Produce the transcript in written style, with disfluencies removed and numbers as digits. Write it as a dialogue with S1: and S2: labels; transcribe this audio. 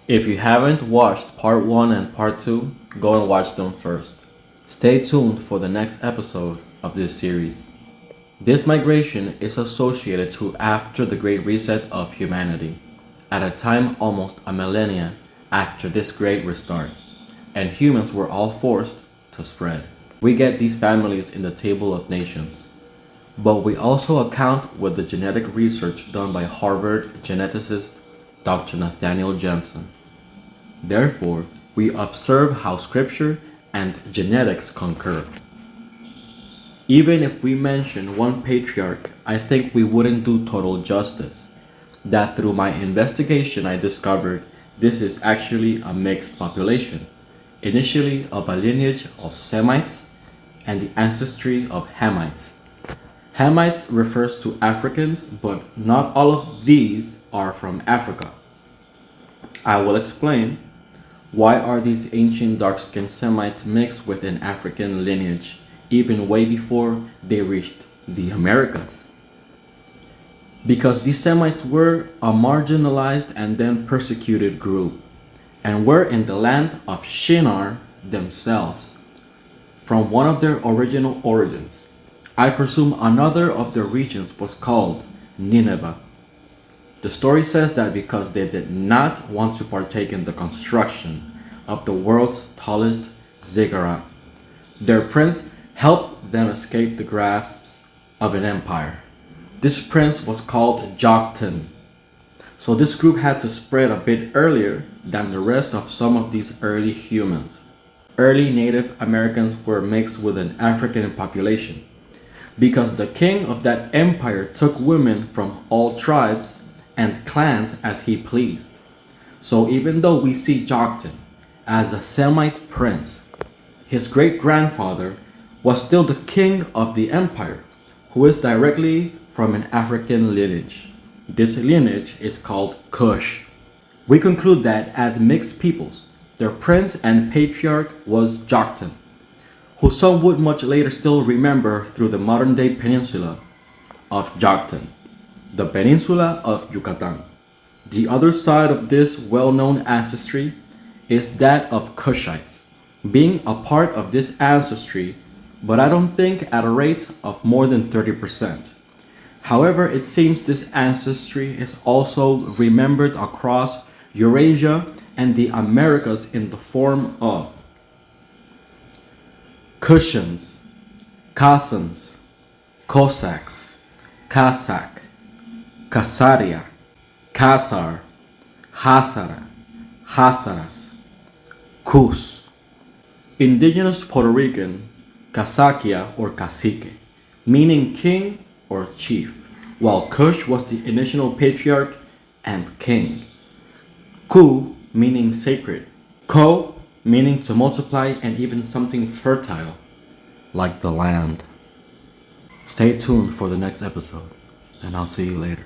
S1: If you haven't watched part 1 and part 2, go and watch them first. Stay tuned for the next episode of this series. This migration is associated to after the Great Reset of humanity, at a time almost a millennia after this great restart, and humans were all forced to spread. We get these families in the Table of Nations, but we also account with the genetic research done by Harvard geneticist Dr. Nathaniel Jensen. Therefore, we observe how scripture and genetics concur. Even if we mention one patriarch, I think we wouldn't do total justice. That through my investigation I discovered this is actually a mixed population, initially of a lineage of Semites and the ancestry of Hamites. Hamites refers to Africans, but not all of these are from Africa. I will explain why are these ancient dark-skinned Semites mixed with an African lineage even way before they reached the Americas. Because these Semites were a marginalized and then persecuted group, and were in the land of Shinar themselves, from one of their original origins. I presume another of their regions was called Nineveh. The story says that because they did not want to partake in the construction of the world's tallest ziggurat, their prince helped them escape the grasp of an empire. This prince was called Joktan. So this group had to spread a bit earlier than the rest of some of these early humans. Early Native Americans were mixed with an African population because the king of that empire took women from all tribes and clans as he pleased. So even though we see Joktan as a Semite prince, his great-grandfather was still the king of the empire, who is directly from an African lineage. This lineage is called Kush. We conclude that as mixed peoples, their prince and patriarch was Joktan, who some would much later still remember through the modern-day peninsula of Joktan, the peninsula of Yucatan. The other side of this well-known ancestry is that of Kushites, being a part of this ancestry, but I don't think at a rate of more than 30%. However, it seems this ancestry is also remembered across Eurasia and the Americas in the form of Kushans, Khazans, Cossacks, Kazakh, Khazaria, Khazar, Hazara, Hazaras, Kus. Indigenous Puerto Rican, Kazakia or Cacique, meaning king or chief, while Kush was the initial patriarch and king. Ku meaning sacred, Ko meaning to multiply and even something fertile, like the land. Stay tuned for the next episode, and I'll see you later.